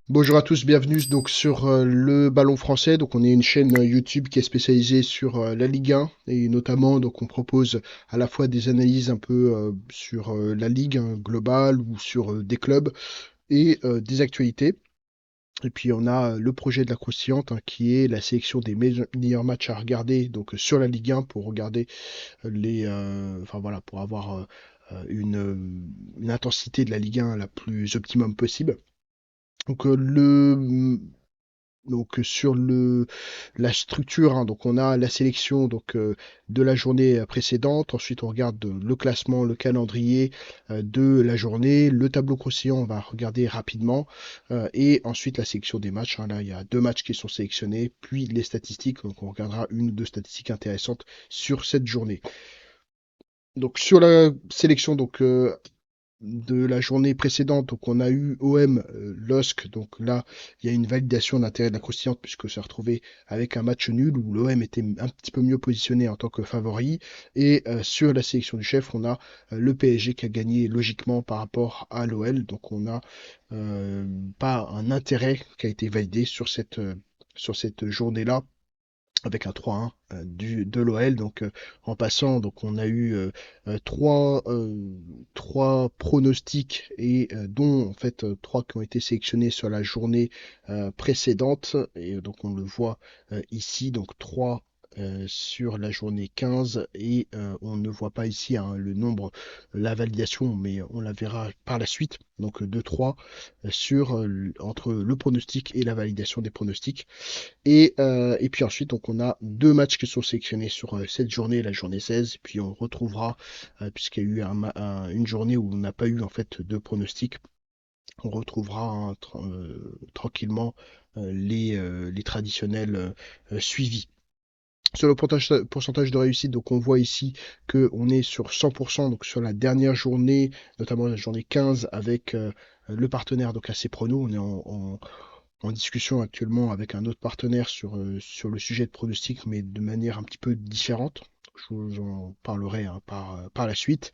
Bonjour à tous, bienvenue donc sur le Ballon Français. Donc on est une chaîne YouTube qui est spécialisée sur la Ligue 1 et notamment donc on propose à la fois des analyses un peu sur la Ligue globale ou sur des clubs et des actualités. Et puis on a le projet de la croustillante qui est la sélection des meilleurs matchs à regarder donc sur la Ligue 1 pour regarder enfin voilà, pour avoir une intensité de la Ligue 1 la plus optimum possible. Donc sur la structure, hein, donc on a la sélection de la journée précédente. Ensuite, on regarde le classement, le calendrier de la journée, le tableau croustillant, on va regarder rapidement, et ensuite la sélection des matchs, hein. Là, il y a deux matchs qui sont sélectionnés, puis les statistiques. Donc, on regardera une ou deux statistiques intéressantes sur cette journée. Donc, sur la sélection, de la journée précédente, donc on a eu OM LOSC, donc là il y a une validation d'intérêt de la croustillante puisque s'est retrouvé avec un match nul où l'OM était un petit peu mieux positionné en tant que favori, et sur la sélection du chef on a le PSG qui a gagné logiquement par rapport à l'OL, donc on a euh, pas un intérêt qui a été validé sur cette journée-là avec un 3-1 de l'OL. Donc en passant, donc on a eu trois pronostics et dont en fait trois qui ont été sélectionnés sur la journée précédente. Et donc on le voit ici, donc trois sur la journée 15, et on ne voit pas ici hein, le nombre, la validation, mais on la verra par la suite. Donc 2-3 sur entre le pronostic et la validation des pronostics. Et puis ensuite, donc on a deux matchs qui sont sélectionnés sur cette journée, la journée 16. Puis on retrouvera, puisqu'il y a eu une journée où on n'a pas eu en fait de pronostic, on retrouvera hein, tranquillement les traditionnels suivis. Sur le pourcentage de réussite, donc on voit ici que on est sur 100%, donc sur la dernière journée, notamment la journée 15, avec le partenaire donc AC Prono. On est en discussion actuellement avec un autre partenaire sur le sujet de pronostic, mais de manière un petit peu différente. Je vous en parlerai hein, par la suite.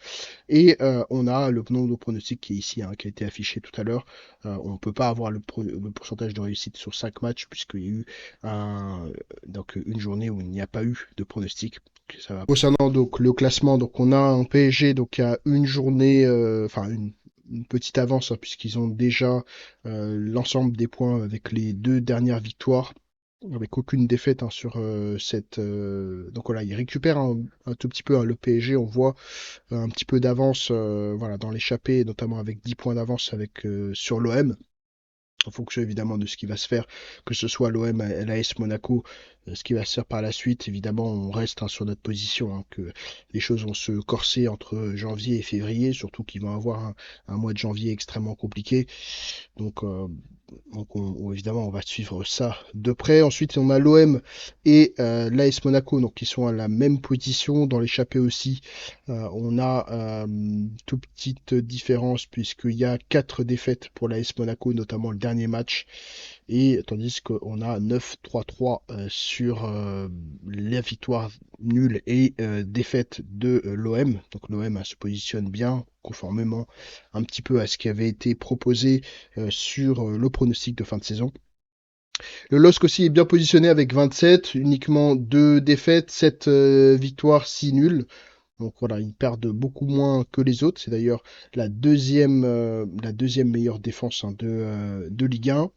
Et on a le nombre de pronostics qui est ici, hein, qui a été affiché tout à l'heure. On ne peut pas avoir le pourcentage de réussite sur 5 matchs, puisqu'il y a eu une journée où il n'y a pas eu de pronostic. Ça va. Concernant donc le classement, donc on a un PSG donc à une journée, enfin une petite avance hein, puisqu'ils ont déjà l'ensemble des points avec les deux dernières victoires, avec aucune défaite hein, sur cette. Donc voilà, ils récupèrent un tout petit peu hein, le PSG. On voit un petit peu d'avance voilà, dans l'échappée, notamment avec 10 points d'avance sur l'OM, en fonction évidemment de ce qui va se faire, que ce soit l'OM, l'AS Monaco, ce qui va se faire par la suite. Évidemment, on reste hein, sur notre position, hein, que les choses vont se corser entre janvier et février, surtout qu'ils vont avoir un mois de janvier extrêmement compliqué. Donc, évidemment, on va suivre ça de près. Ensuite, on a l'OM et l'AS Monaco, donc qui sont à la même position dans l'échappée aussi. On a toute petite différence puisqu'il y a 4 défaites pour l'AS Monaco, notamment le dernier match, et tandis qu'on a 9-3-3 sur la victoire nulle et défaite de l'OM. Donc l'OM se positionne bien, conformément un petit peu à ce qui avait été proposé sur le pronostic de fin de saison. Le LOSC aussi est bien positionné avec 27, uniquement 2 défaites, 7 victoires, 6 nuls. Donc voilà, ils perdent beaucoup moins que les autres. C'est d'ailleurs la deuxième meilleure défense hein, de Ligue 1.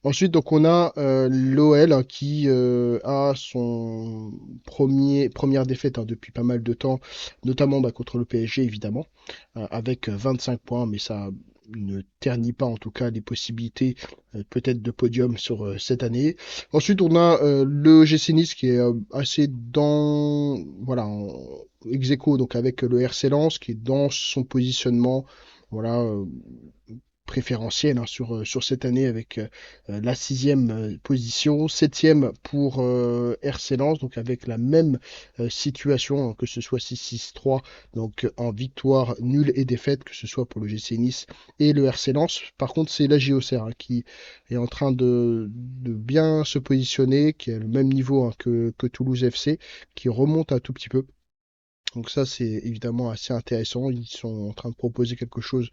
Ensuite, donc on a l'OL hein, qui a son première défaite hein, depuis pas mal de temps, notamment bah, contre le PSG évidemment, avec 25 points, mais ça ne ternit pas en tout cas les possibilités peut-être de podium sur cette année. Ensuite, on a le GC Nice qui est assez dans voilà ex aequo, donc avec le RC Lens qui est dans son positionnement voilà préférentiel hein, sur cette année avec la sixième position, septième pour RC Lens, donc avec la même situation, hein, que ce soit 6-6-3, donc en victoire nulle et défaite, que ce soit pour le GC Nice et le RC Lens. Par contre, c'est la JOCR hein, qui est en train de bien se positionner, qui est le même niveau hein, que Toulouse FC, qui remonte un tout petit peu. Donc ça, c'est évidemment assez intéressant. Ils sont en train de proposer quelque chose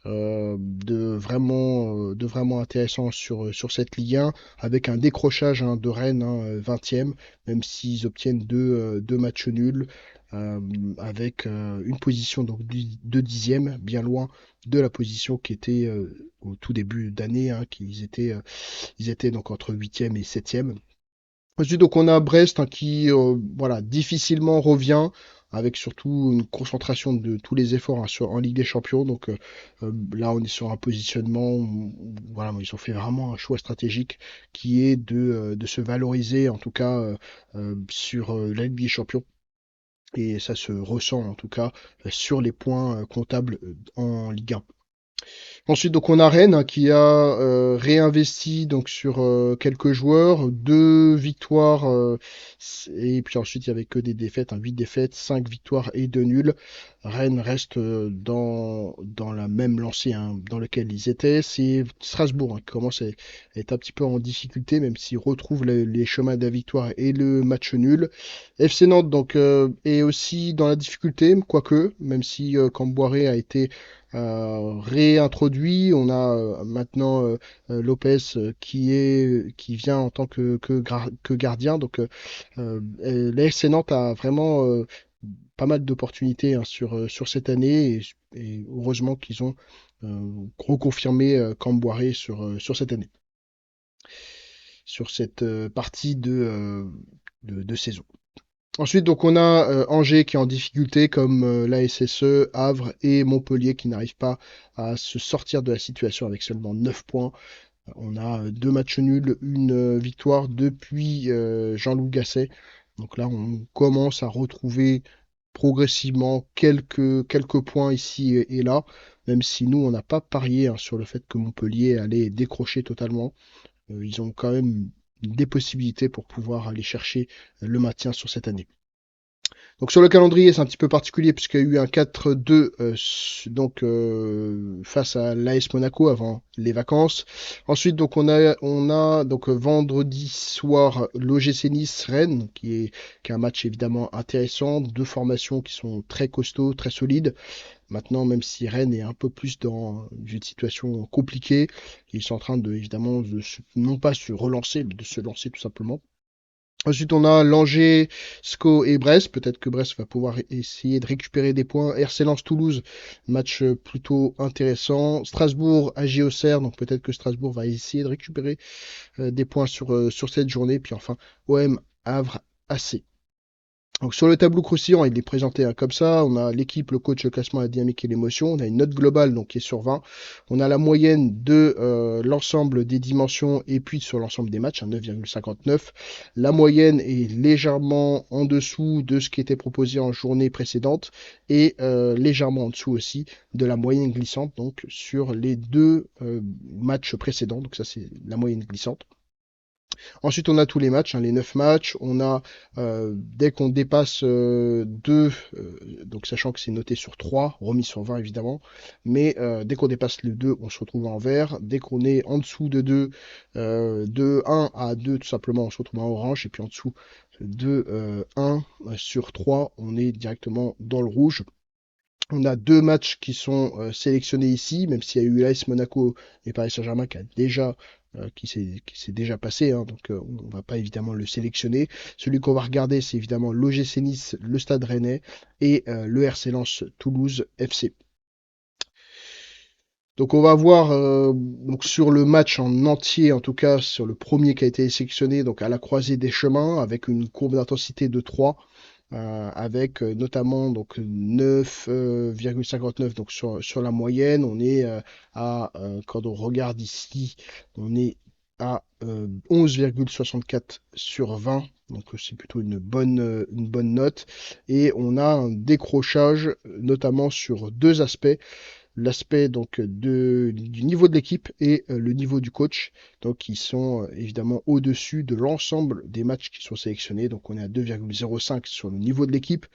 de vraiment intéressant sur cette Ligue 1, avec un décrochage de Rennes, 20e, même s'ils obtiennent deux matchs nuls, euh, avec une position donc de 10e, bien loin de la position qui était au tout début d'année, ils étaient donc entre 8e et 7e. Ensuite, donc on a Brest qui voilà, difficilement revient, avec surtout une concentration de tous les efforts en Ligue des Champions. Donc là, on est sur un positionnement voilà, ils ont fait vraiment un choix stratégique qui est de se valoriser, en tout cas sur la Ligue des Champions. Et ça se ressent en tout cas sur les points comptables en Ligue 1. Ensuite, donc on a Rennes qui a réinvesti donc sur quelques joueurs, deux victoires et puis ensuite il y avait que des défaites, 8 défaites, 5 victoires et 2 nuls. Rennes reste dans la même lancée dans laquelle ils étaient. C'est Strasbourg qui commence à être un petit peu en difficulté, même s'ils retrouvent les chemins de la victoire et le match nul. FC Nantes donc est aussi dans la difficulté, quoique, même si Camboiré a été réintroduit. On a maintenant Lopez qui vient en tant que gardien. Donc la FC Nantes a vraiment pas mal d'opportunités sur cette année et heureusement qu'ils ont reconfirmé Camboiré sur cette année, sur cette partie de saison. Ensuite, donc on a Angers qui est en difficulté, comme la SSE, Havre et Montpellier qui n'arrivent pas à se sortir de la situation avec seulement 9 points. On a deux matchs nuls, une victoire depuis Jean-Loup Gasset. Donc là, on commence à retrouver progressivement quelques points ici et là, même si nous, on n'a pas parié sur le fait que Montpellier allait décrocher totalement. Ils ont quand même des possibilités pour pouvoir aller chercher le maintien sur cette année. Donc sur le calendrier, c'est un petit peu particulier puisqu'il y a eu un 4-2 donc face à l'AS Monaco avant les vacances. Ensuite, donc on a donc vendredi soir l'OGC Nice Rennes qui est un match évidemment intéressant, deux formations qui sont très costauds, très solides. Maintenant, même si Rennes est un peu plus dans une situation compliquée, ils sont en train de évidemment non pas se relancer, mais de se lancer tout simplement. Ensuite, on a Langers, SCO et Brest. Peut-être que Brest va pouvoir essayer de récupérer des points. RC Lens Toulouse, match plutôt intéressant. Strasbourg, AG Auxerre, donc peut-être que Strasbourg va essayer de récupérer des points sur cette journée. Puis enfin, OM Havre AC. Donc sur le tableau croustillant, il est présenté comme ça. On a l'équipe, le coach, le classement, la dynamique et l'émotion. On a une note globale donc qui est sur 20. On a la moyenne de l'ensemble des dimensions et puis sur l'ensemble des matchs, 9,59. La moyenne est légèrement en dessous de ce qui était proposé en journée précédente et légèrement en dessous aussi de la moyenne glissante donc sur les deux matchs précédents. Donc ça c'est la moyenne glissante. Ensuite, on a tous les matchs, les 9 matchs. On a, dès qu'on dépasse 2, donc sachant que c'est noté sur 3, remis sur 20 évidemment, mais dès qu'on dépasse le 2, on se retrouve en vert. Dès qu'on est en dessous de 2, de 1 à 2, tout simplement, on se retrouve en orange. Et puis en dessous de 1 sur 3, on est directement dans le rouge. On a deux matchs qui sont sélectionnés ici, même s'il y a eu l'AS Monaco et Paris Saint-Germain qui s'est déjà passé, donc on va pas évidemment le sélectionner. Celui qu'on va regarder, c'est évidemment l'OGC Nice, le Stade Rennais et le RC Lens Toulouse FC. Donc on va voir donc sur le match en entier, en tout cas sur le premier qui a été sélectionné, donc à la croisée des chemins, avec une courbe d'intensité de 3, avec notamment donc 9,59 donc sur la moyenne. On est quand on regarde ici, on est à 11,64 sur 20. Donc c'est plutôt une bonne note. Et on a un décrochage notamment sur deux aspects, l'aspect donc du niveau de l'équipe et le niveau du coach, donc qui sont évidemment au-dessus de l'ensemble des matchs qui sont sélectionnés. Donc on est à 2,05 sur le niveau de l'équipe,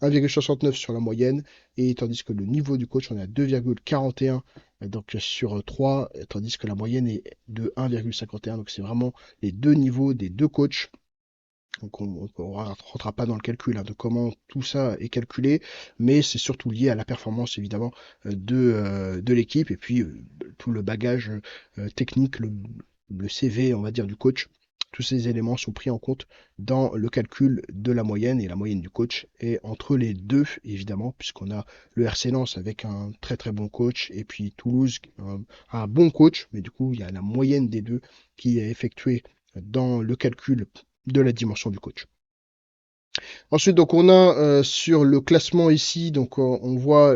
1,69 sur la moyenne, et tandis que le niveau du coach, on est à 2,41 donc sur 3, tandis que la moyenne est de 1,51. Donc c'est vraiment les deux niveaux des deux coachs Donc on rentrera pas dans le calcul de comment tout ça est calculé, mais c'est surtout lié à la performance évidemment de l'équipe et puis tout le bagage technique, le CV on va dire du coach. Tous ces éléments sont pris en compte dans le calcul de la moyenne et la moyenne du coach est entre les deux évidemment puisqu'on a le RC Lens avec un très très bon coach et puis Toulouse un bon coach, mais du coup il y a la moyenne des deux qui est effectuée dans le calcul de la dimension du coach. Ensuite, donc on a sur le classement ici, donc on voit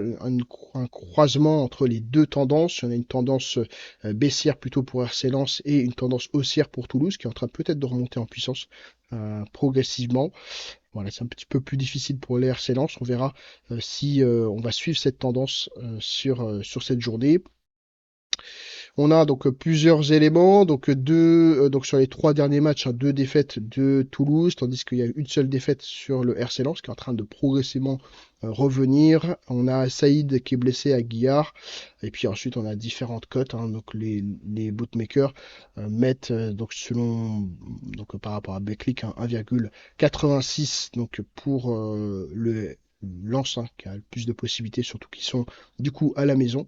un croisement entre les deux tendances. On a une tendance baissière plutôt pour RC Lens et une tendance haussière pour Toulouse qui est en train peut-être de remonter en puissance progressivement. Voilà, c'est un petit peu plus difficile pour les RC Lens. On verra si on va suivre cette tendance sur cette journée. On a donc plusieurs éléments, donc donc sur les trois derniers matchs, deux défaites de Toulouse, tandis qu'il y a une seule défaite sur le RC Lens qui est en train de progressivement revenir. On a Saïd qui est blessé à Guillard, et puis ensuite on a différentes cotes, donc les bookmakers mettent donc selon donc par rapport à Betclic 1,86 donc pour le Lens qui a le plus de possibilités, surtout qu'ils sont du coup à la maison.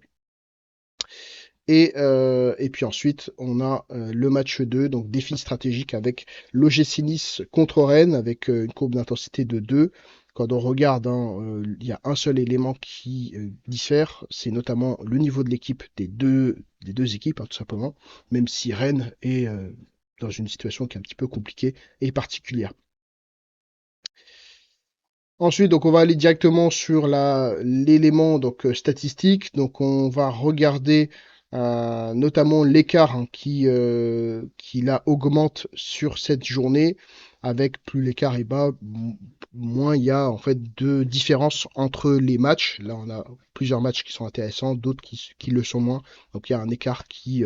Et puis ensuite, on a le match 2, donc défi stratégique avec l'OGC Nice contre Rennes, avec une courbe d'intensité de 2. Quand on regarde, il y a un seul élément qui diffère, c'est notamment le niveau de l'équipe des deux équipes, tout simplement, même si Rennes est dans une situation qui est un petit peu compliquée et particulière. Ensuite, donc on va aller directement sur l'élément donc statistique. Donc on va regarder notamment l'écart qui là augmente sur cette journée. Avec plus l'écart est bas, moins il y a en fait de différence entre les matchs. Là, on a plusieurs matchs qui sont intéressants, d'autres qui le sont moins. Donc il y a un écart qui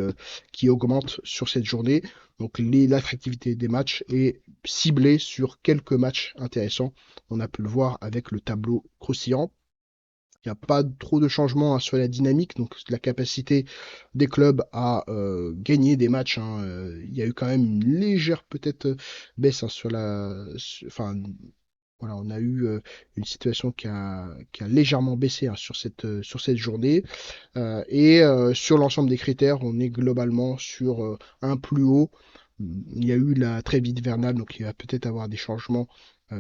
augmente sur cette journée. Donc l'attractivité des matchs est ciblée sur quelques matchs intéressants. On a pu le voir avec le tableau croustillant. Il n'y a pas trop de changements sur la dynamique, donc la capacité des clubs à gagner des matchs. Il y a eu quand même une légère peut-être baisse sur enfin, voilà, on a eu une situation qui a légèrement baissé sur cette journée. Et sur l'ensemble des critères, on est globalement sur un plus haut. Il y a eu la trêve hivernale, donc il va peut-être avoir des changements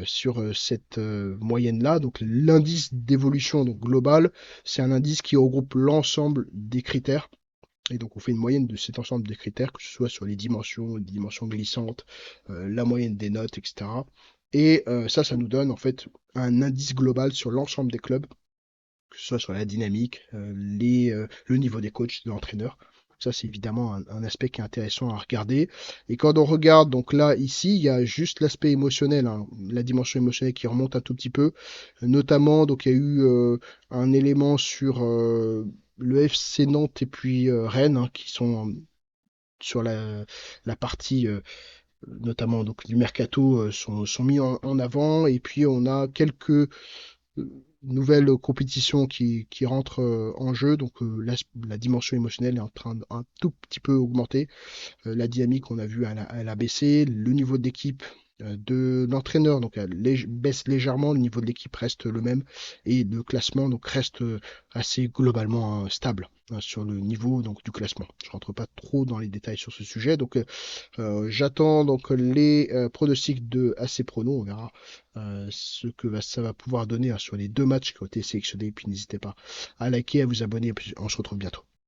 sur cette moyenne-là. Donc l'indice d'évolution donc, global, c'est un indice qui regroupe l'ensemble des critères. Et donc on fait une moyenne de cet ensemble de critères, que ce soit sur les dimensions glissantes, la moyenne des notes, etc. Et ça nous donne en fait un indice global sur l'ensemble des clubs que ce soit sur la dynamique, le niveau des coachs, de l'entraîneur. Ça, c'est évidemment un aspect qui est intéressant à regarder. Et quand on regarde, donc là, ici, il y a juste l'aspect émotionnel, la dimension émotionnelle qui remonte un tout petit peu. Notamment, donc, il y a eu un élément sur le FC Nantes et puis Rennes, qui sont sur la partie notamment donc du mercato sont mis en avant. Et puis, on a quelques nouvelle compétition qui rentre en jeu, donc la dimension émotionnelle est en train d'un tout petit peu augmenter. La dynamique, on a vu, elle a baissé. Le niveau d'équipe de l'entraîneur donc elle baisse légèrement, le niveau de l'équipe reste le même et le classement donc reste assez globalement stable sur le niveau donc du classement. Je rentre pas trop dans les détails sur ce sujet, donc j'attends donc les pronostics de AC Prono. On verra ce que ça va pouvoir donner sur les deux matchs qui ont été sélectionnés. Et puis n'hésitez pas à liker, à vous abonner. Et puis on se retrouve bientôt.